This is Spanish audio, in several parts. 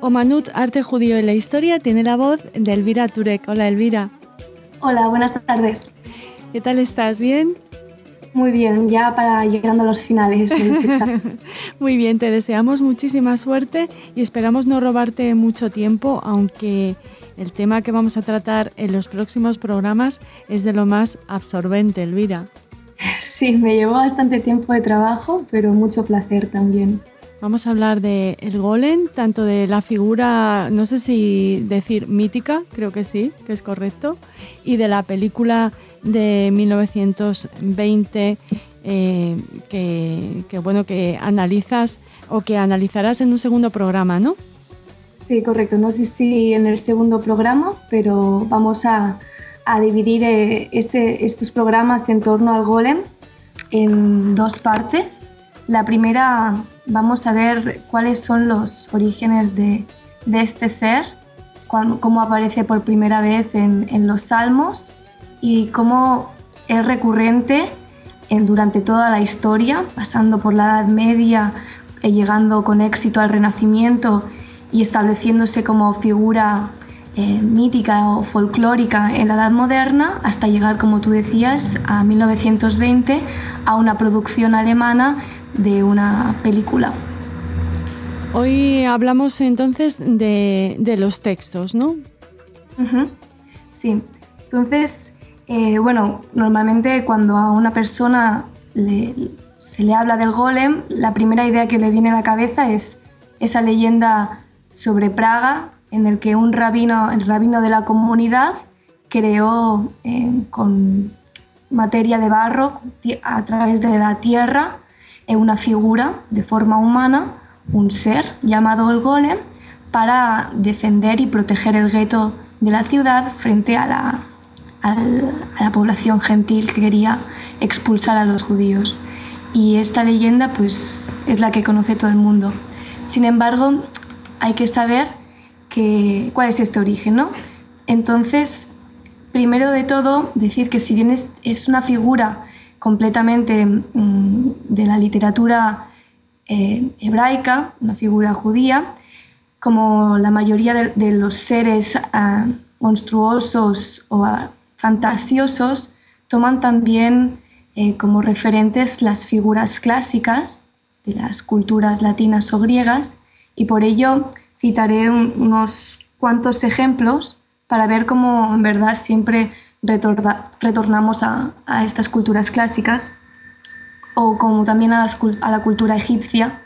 Omanut, arte judío en la historia, tiene la voz de Elvira Turek. Hola, Elvira. Hola, buenas tardes. ¿Qué tal estás? ¿Bien? Muy bien, ya para llegando a los finales de los exámenes. Muy bien, te deseamos muchísima suerte y esperamos no robarte mucho tiempo, aunque el tema que vamos a tratar en los próximos programas es de lo más absorbente, Elvira. Sí, me llevó bastante tiempo de trabajo, pero mucho placer también. Vamos a hablar de el golem, tanto de la figura, no sé si decir mítica, creo que sí, que es correcto, y de la película de 1920 que analizas o que analizarás en un segundo programa, ¿no? Sí, correcto. No sé si en el segundo programa, pero vamos a dividir estos programas en torno al golem en dos partes. La primera, vamos a ver cuáles son los orígenes de este ser, cómo aparece por primera vez en los Salmos y cómo es recurrente durante toda la historia, pasando por la Edad Media, llegando con éxito al Renacimiento y estableciéndose como figura mítica o folclórica en la Edad Moderna, hasta llegar, como tú decías, a 1920, a una producción alemana de una película. Hoy hablamos entonces de los textos, ¿no? Uh-huh. Sí, entonces, normalmente cuando a una persona se le habla del golem, la primera idea que le viene a la cabeza es esa leyenda sobre Praga, en el que el rabino de la comunidad creó con materia de barro, a través de la tierra, una figura de forma humana, un ser llamado el golem, para defender y proteger el gueto de la ciudad frente a la población gentil que quería expulsar a los judíos. Y esta leyenda pues, es la que conoce todo el mundo. Sin embargo, hay que saber cuál es este origen, ¿no? Entonces, primero de todo, decir que si bien es una figura completamente de la literatura hebraica, una figura judía, como la mayoría de los seres monstruosos o fantasiosos, toman también como referentes las figuras clásicas de las culturas latinas o griegas, y por ello citaré unos cuantos ejemplos para ver cómo en verdad siempre retornamos a estas culturas clásicas, o como también a la cultura egipcia,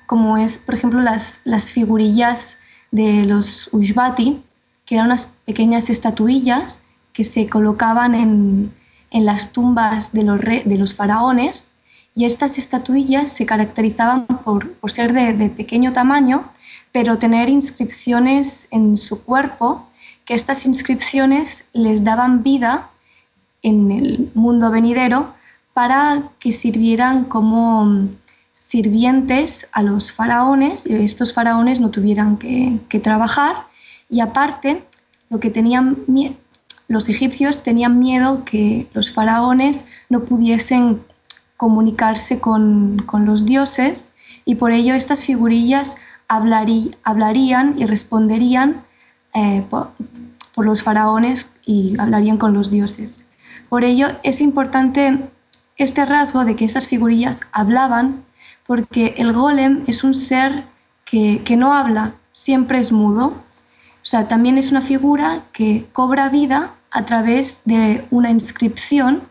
como es, por ejemplo, las figurillas de los Ushbati, que eran unas pequeñas estatuillas que se colocaban en las tumbas de los faraones, y estas estatuillas se caracterizaban por ser de pequeño tamaño, pero tener inscripciones en su cuerpo, que estas inscripciones les daban vida en el mundo venidero para que sirvieran como sirvientes a los faraones, y estos faraones no tuvieran que trabajar. Y aparte, los egipcios tenían miedo que los faraones no pudiesen comunicarse con los dioses, y por ello estas figurillas hablarían y responderían por los faraones y hablarían con los dioses. Por ello es importante este rasgo de que estas figurillas hablaban, porque el golem es un ser que no habla, siempre es mudo. O sea, también es una figura que cobra vida a través de una inscripción,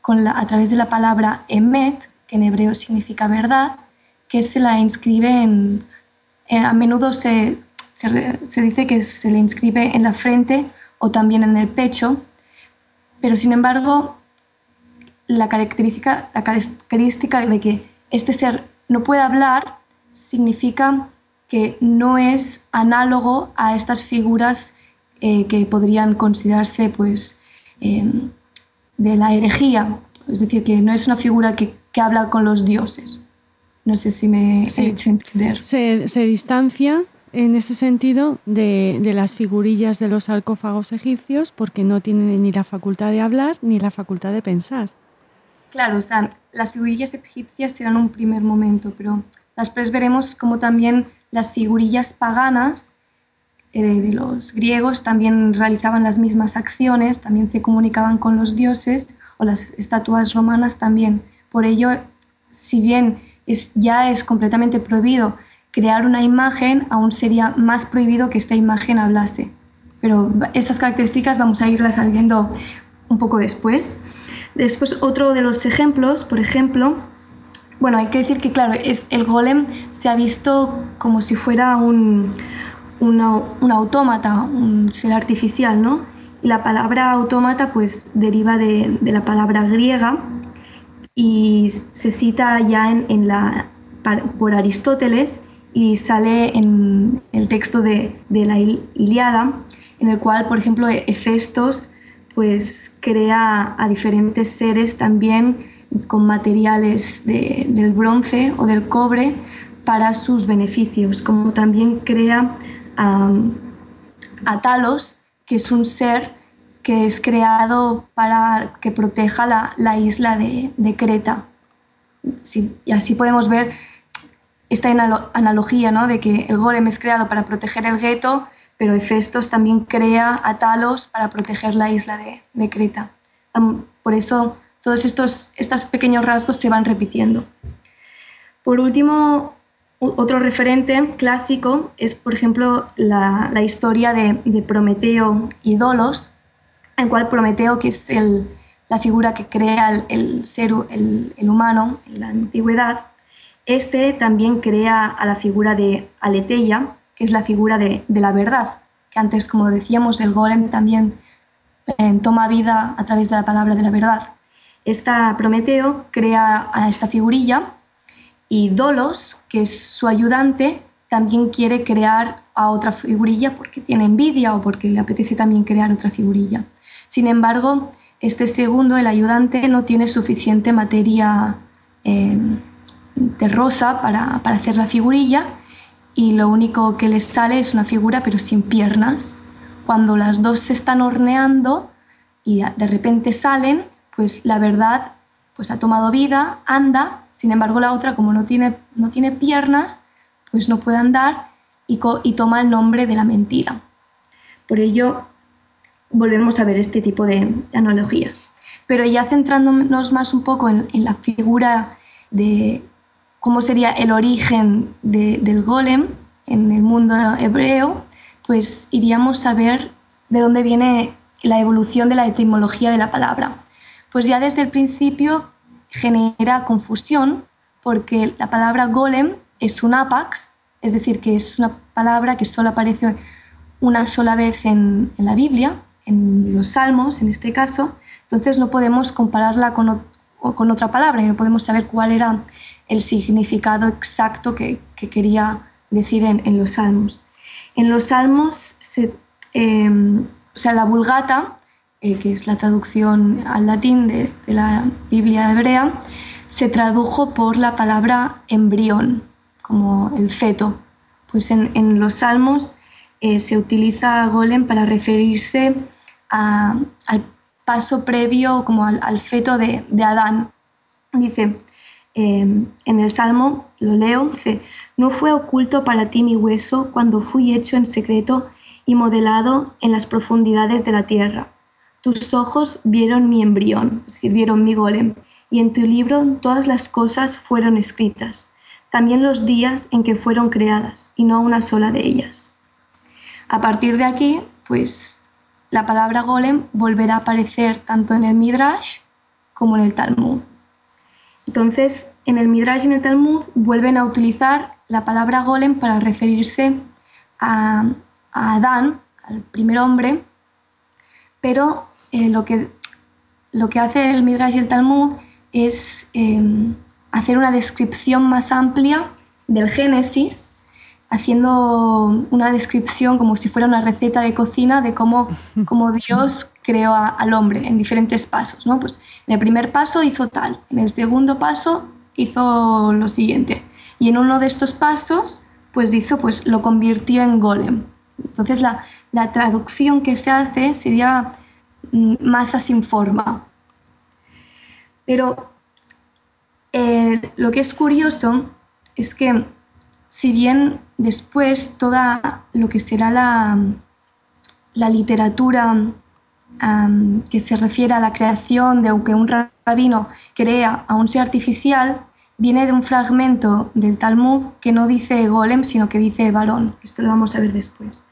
a través de la palabra emet, que en hebreo significa verdad, que se la inscribe a menudo se dice que se le inscribe en la frente o también en el pecho, pero sin embargo la característica de que este ser no puede hablar significa que no es análogo a estas figuras que podrían considerarse pues, de la herejía, es decir, que no es una figura que habla con los dioses. No sé si me he hecho entender. Se distancia en ese sentido de las figurillas de los sarcófagos egipcios, porque no tienen ni la facultad de hablar ni la facultad de pensar. Claro, o sea, las figurillas egipcias eran un primer momento, pero después veremos cómo también las figurillas paganas de los griegos también realizaban las mismas acciones, también se comunicaban con los dioses, o las estatuas romanas también. Por ello, si bien ya es completamente prohibido crear una imagen, aún sería más prohibido que esta imagen hablase. Pero estas características vamos a irlas viendo un poco después. Después, otro de los ejemplos, por ejemplo, bueno, hay que decir que, claro, el golem se ha visto como si fuera un autómata, un ser artificial, ¿no? Y la palabra autómata pues deriva de la palabra griega y se cita ya por Aristóteles y sale en el texto de la Ilíada, en el cual, por ejemplo, Hefestos pues crea a diferentes seres también con materiales del bronce o del cobre para sus beneficios, como también crea a Talos, que es un ser que es creado para que proteja la isla de Creta. Sí, y así podemos ver esta analogía, ¿no?, de que el golem es creado para proteger el gueto, pero Hefestos también crea a Talos para proteger la isla de Creta. Por eso todos estos pequeños rasgos se van repitiendo. Por último, otro referente clásico es, por ejemplo, la historia de Prometeo y Dolos, en el cual Prometeo, que es la figura que crea el humano en la antigüedad, este también crea a la figura de Aletheia, que es la figura de la verdad, que antes, como decíamos, el golem también toma vida a través de la palabra de la verdad. Prometeo crea a esta figurilla y Dolos, que es su ayudante, también quiere crear a otra figurilla porque tiene envidia o porque le apetece también crear otra figurilla. Sin embargo, este segundo, el ayudante, no tiene suficiente materia terrosa para hacer la figurilla y lo único que les sale es una figura pero sin piernas. Cuando las dos se están horneando y de repente salen, pues la verdad pues ha tomado vida, anda. Sin embargo, la otra, como no tiene piernas, pues no puede andar y toma el nombre de la mentira. Por ello, volvemos a ver este tipo de analogías. Pero ya centrándonos más un poco en la figura de cómo sería el origen del golem en el mundo hebreo, pues iríamos a ver de dónde viene la evolución de la etimología de la palabra. Pues ya desde el principio genera confusión porque la palabra golem es un ápax, es decir, que es una palabra que solo aparece una sola vez en la Biblia, en los Salmos en este caso. Entonces no podemos compararla con otra palabra y no podemos saber cuál era el significado exacto que quería decir en los Salmos. En los Salmos, la Vulgata, que es la traducción al latín de la Biblia hebrea, se tradujo por la palabra embrión, como el feto. Pues en los Salmos se utiliza golem para referirse al paso previo, como al feto de Adán. Dice, en el Salmo, lo leo, dice: «No fue oculto para ti mi hueso cuando fui hecho en secreto y modelado en las profundidades de la tierra. Tus ojos vieron mi embrión», es decir, vieron mi golem, «y en tu libro todas las cosas fueron escritas, también los días en que fueron creadas, y no una sola de ellas». A partir de aquí, pues la palabra golem volverá a aparecer tanto en el Midrash como en el Talmud. Entonces, en el Midrash y en el Talmud vuelven a utilizar la palabra golem para referirse a Adán, al primer hombre, pero lo que hace el Midrash y el Talmud es hacer una descripción más amplia del Génesis, haciendo una descripción como si fuera una receta de cocina de cómo Dios creó al hombre en diferentes pasos, ¿no? Pues en el primer paso hizo tal, en el segundo paso hizo lo siguiente, y en uno de estos pasos pues lo convirtió en golem. Entonces la traducción que se hace sería masa sin forma. Pero lo que es curioso es que, si bien después toda lo que será la literatura que se refiere a la creación de que un rabino crea a un ser artificial, viene de un fragmento del Talmud que no dice golem, sino que dice varón. Esto lo vamos a ver después.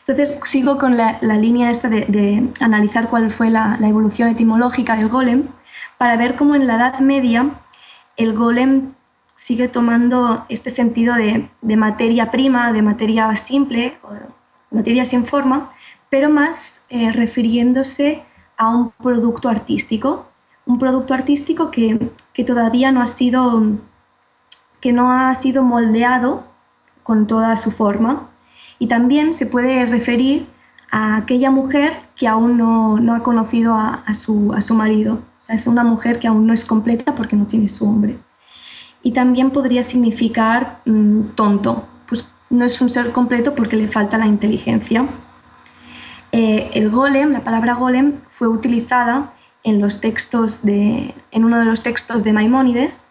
Entonces sigo con la línea esta de analizar cuál fue la evolución etimológica del golem, para ver cómo en la Edad Media el golem sigue tomando este sentido de materia prima, de materia simple, o de materia sin forma, pero más refiriéndose a un producto artístico que todavía no ha sido moldeado con toda su forma. Y también se puede referir a aquella mujer que aún no ha conocido a su marido. O sea, es una mujer que aún no es completa porque no tiene su hombre. Y también podría significar tonto, pues no es un ser completo porque le falta la inteligencia. El golem, la palabra golem, fue utilizada en uno de los textos de Maimónides,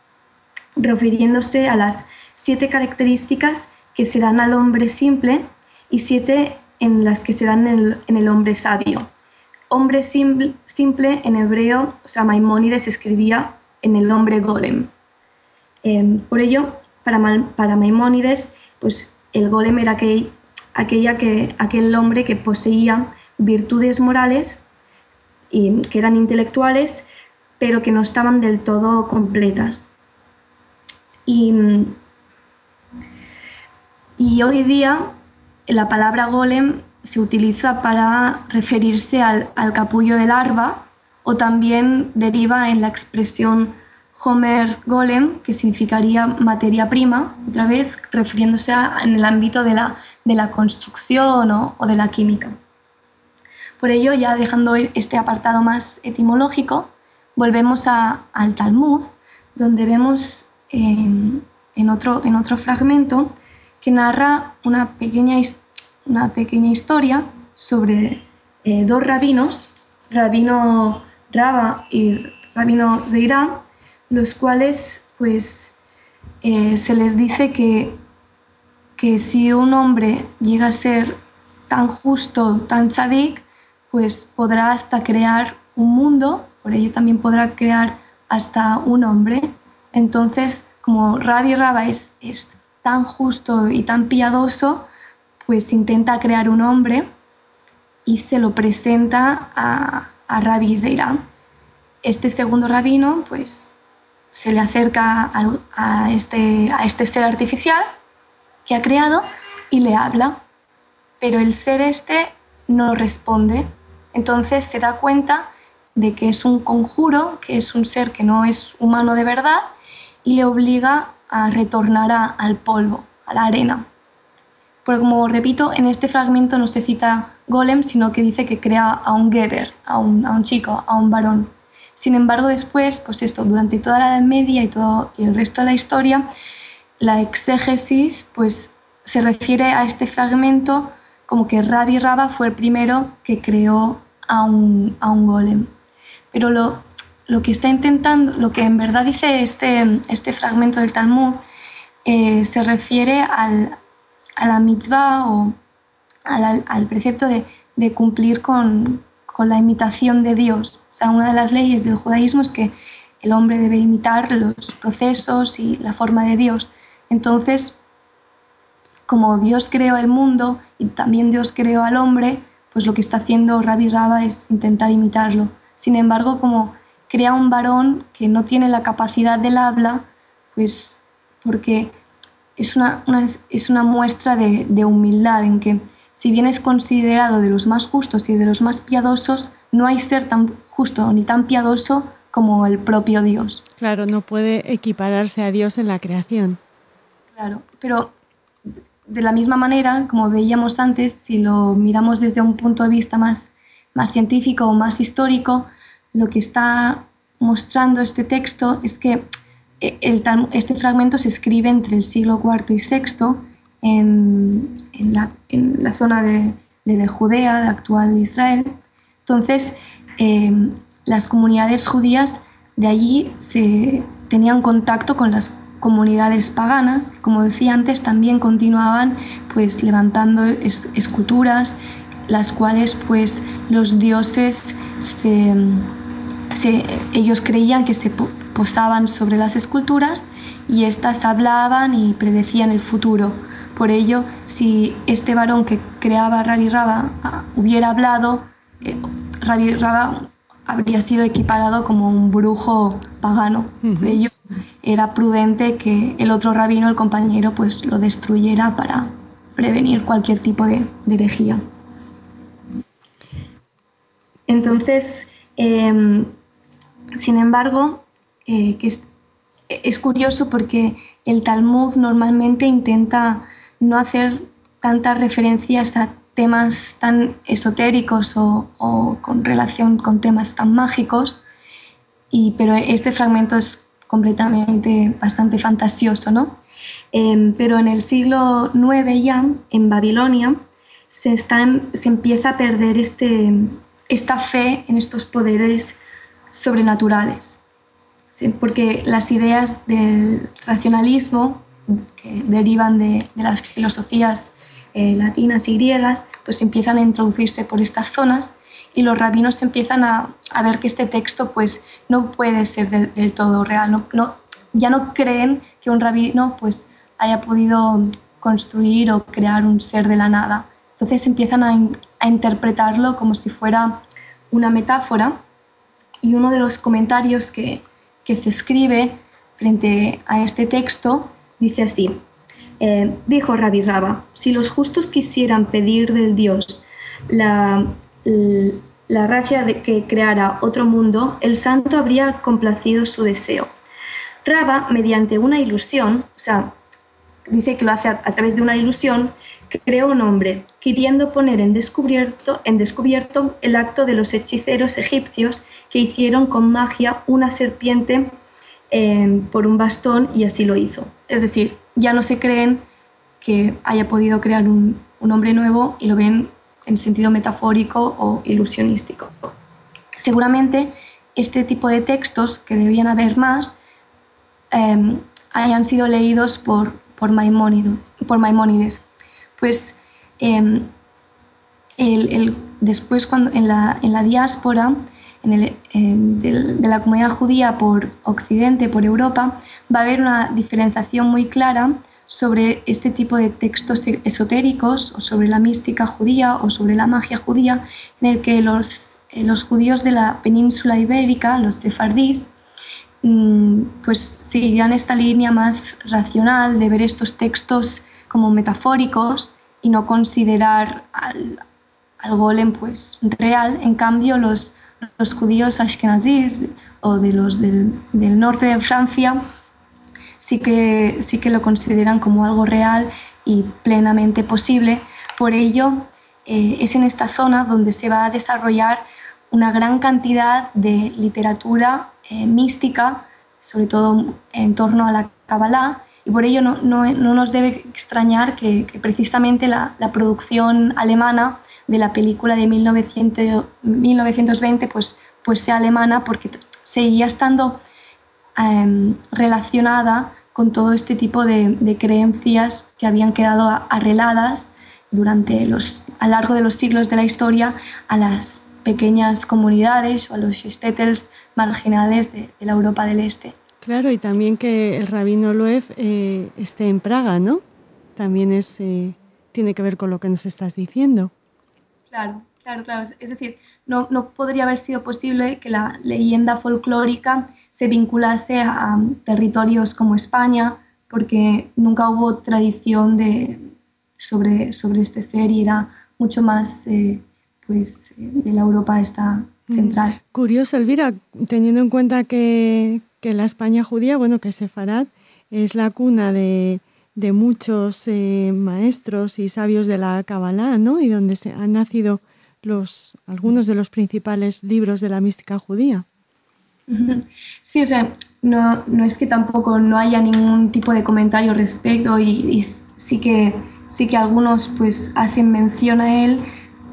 refiriéndose a las 7 características que se dan al hombre simple y 7 en las que se dan en el hombre sabio. Hombre simple en hebreo, o sea, Maimónides escribía en el hombre golem. Por ello, para Maimónides, pues el golem era aquel hombre que poseía virtudes morales y que eran intelectuales, pero que no estaban del todo completas. Y hoy día la palabra golem se utiliza para referirse al capullo del arba, o también deriva en la expresión Homer golem, que significaría materia prima, otra vez refiriéndose en el ámbito de la construcción o de la química. Por ello, ya dejando este apartado más etimológico, volvemos al Talmud, donde vemos en otro fragmento que narra una pequeña historia sobre 2 rabinos, Rabino Raba y Rabino Zeira, los cuales pues, se les dice que si un hombre llega a ser tan justo, tan tzadik, pues podrá hasta crear un mundo, por ello también podrá crear hasta un hombre. Entonces, como Rabbi Raba es tan justo y tan piadoso, pues intenta crear un hombre y se lo presenta a Rabbi Zeira. Este segundo rabino pues, se le acerca a este ser artificial que ha creado y le habla, pero el ser no responde. Entonces se da cuenta de que es un conjuro, que es un ser que no es humano de verdad, y le obliga a retornar al polvo, a la arena. Porque, como repito, en este fragmento no se cita golem, sino que dice que crea a un geber, a un chico, a un varón. Sin embargo, después, pues durante toda la Edad Media y el resto de la historia, la exégesis pues, se refiere a este fragmento como que Rabbi Raba fue el primero que creó a un golem. Pero lo que está intentando, lo que en verdad dice este fragmento del Talmud, se refiere a la mitzvah o al precepto de cumplir con la imitación de Dios. O sea, una de las leyes del judaísmo es que el hombre debe imitar los procesos y la forma de Dios. Entonces, como Dios creó el mundo y también Dios creó al hombre, pues lo que está haciendo Rabbi Raba es intentar imitarlo. Sin embargo, como crea un varón que no tiene la capacidad del habla, pues porque es una muestra de humildad, en que si bien es considerado de los más justos y de los más piadosos, no hay ser tan justo ni tan piadoso como el propio Dios. Claro, no puede equipararse a Dios en la creación. Claro, pero de la misma manera, como veíamos antes, si lo miramos desde un punto de vista más científico o más histórico, lo que está mostrando este texto es que este fragmento se escribe entre el siglo IV y VI en la zona de Judea, de actual Israel. Entonces, las comunidades judías de allí tenían contacto con comunidades paganas, que, como decía antes, también continuaban pues levantando esculturas, las cuales pues los dioses ellos creían que se posaban sobre las esculturas y éstas hablaban y predecían el futuro. Por ello, si este varón que creaba Ravi Raba hubiera hablado, Ravi Raba habría sido equiparado como un brujo pagano. Por ello, era prudente que el otro rabino, el compañero, pues lo destruyera para prevenir cualquier tipo de herejía. Entonces, sin embargo, que es curioso porque el Talmud normalmente intenta no hacer tantas referencias a temas tan esotéricos o con relación con temas tan mágicos, pero este fragmento es completamente bastante fantasioso, ¿no? Pero en el siglo IX ya, en Babilonia, se empieza a perder esta fe en estos poderes sobrenaturales, ¿sí? Porque las ideas del racionalismo que derivan de las filosofías latinas y griegas, pues empiezan a introducirse por estas zonas y los rabinos empiezan a ver que este texto pues no puede ser del todo real, ya no creen que un rabino pues haya podido construir o crear un ser de la nada. Entonces empiezan a interpretarlo como si fuera una metáfora, y uno de los comentarios que se escribe frente a este texto dice así: dijo Ravi Raba, si los justos quisieran pedir del Dios la gracia de que creara otro mundo, el santo habría complacido su deseo. Raba, mediante una ilusión, o sea, dice que lo hace a través de una ilusión, creó un hombre, queriendo poner en descubierto el acto de los hechiceros egipcios que hicieron con magia una serpiente por un bastón, y así lo hizo. Es decir, ya no se creen que haya podido crear un hombre nuevo y lo ven en sentido metafórico o ilusionístico. Seguramente este tipo de textos, que debían haber más, hayan sido leídos por Maimónides. Pues después, cuando en la diáspora de la comunidad judía por Occidente, por Europa, va a haber una diferenciación muy clara sobre este tipo de textos esotéricos, o sobre la mística judía o sobre la magia judía, en el que los judíos de la península ibérica, los sefardíes, pues seguirán esta línea más racional de ver estos textos como metafóricos y no considerar al golem pues real. En cambio, los judíos ashkenazíes o de los del norte de Francia sí que lo consideran como algo real y plenamente posible. Por ello, es en esta zona donde se va a desarrollar una gran cantidad de literatura mística, sobre todo en torno a la Kabbalah, y por ello no nos debe extrañar que precisamente la producción alemana de la película de 1920 pues sea alemana, porque seguía estando relacionada con todo este tipo de creencias que habían quedado arreladas a lo largo de los siglos de la historia a las pequeñas comunidades o a los shtetls marginales de la Europa del Este. Claro, y también que el rabino Loew esté en Praga, ¿no? También tiene que ver con lo que nos estás diciendo. Claro. Es decir, no podría haber sido posible que la leyenda folclórica se vinculase a territorios como España, porque nunca hubo tradición sobre este ser, y era mucho más de la Europa esta central. Curioso, Elvira, teniendo en cuenta que la España judía, que Sefarad es la cuna de muchos maestros y sabios de la Kabbalah, ¿no? Y donde han nacido algunos de los principales libros de la mística judía. Sí, o sea, no es que tampoco no haya ningún tipo de comentario al respecto, y sí que algunos pues hacen mención a él,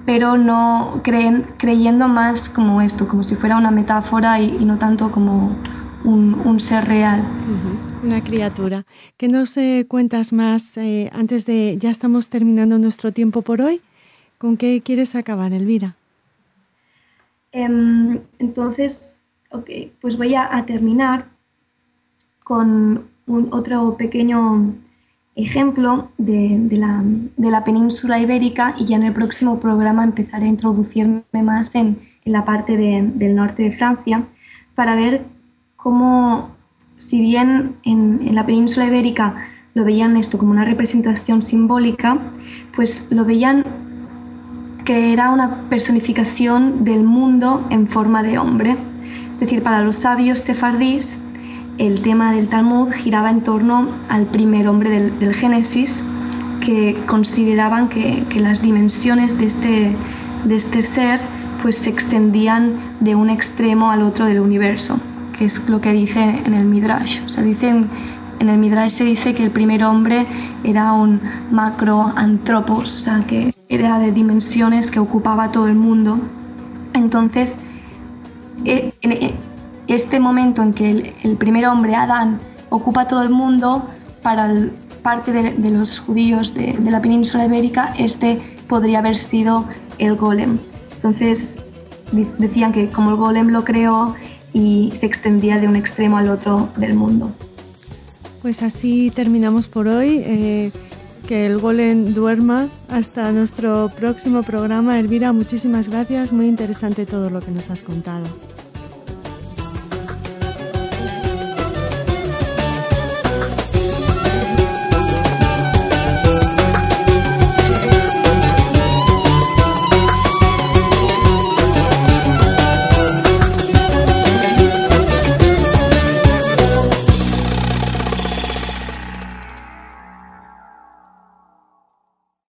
pero no creyendo más como esto, como si fuera una metáfora y no tanto como un ser real. Una criatura. ¿Qué nos cuentas más antes de... Ya estamos terminando nuestro tiempo por hoy? ¿Con qué quieres acabar, Elvira? Entonces, pues voy a terminar con otro pequeño ejemplo de la península ibérica, y ya en el próximo programa empezaré a introducirme más en la parte del norte de Francia, para ver cómo, si bien en la península ibérica lo veían esto como una representación simbólica, pues lo veían que era una personificación del mundo en forma de hombre. Es decir, para los sabios sefardíes, el tema del Talmud giraba en torno al primer hombre del Génesis, que consideraban que las dimensiones de este ser pues se extendían de un extremo al otro del universo, que es lo que dice en el Midrash. O sea, en el Midrash se dice que el primer hombre era un macroantropos, o sea, que era de dimensiones, que ocupaba todo el mundo. Entonces, en este momento en que el primer hombre, Adán, ocupa todo el mundo, para parte de los judíos de la península ibérica, este podría haber sido el golem. Entonces decían que como el golem lo creó y se extendía de un extremo al otro del mundo. Pues así terminamos por hoy. Que el golem duerma. Hasta nuestro próximo programa. Elvira, muchísimas gracias. Muy interesante todo lo que nos has contado.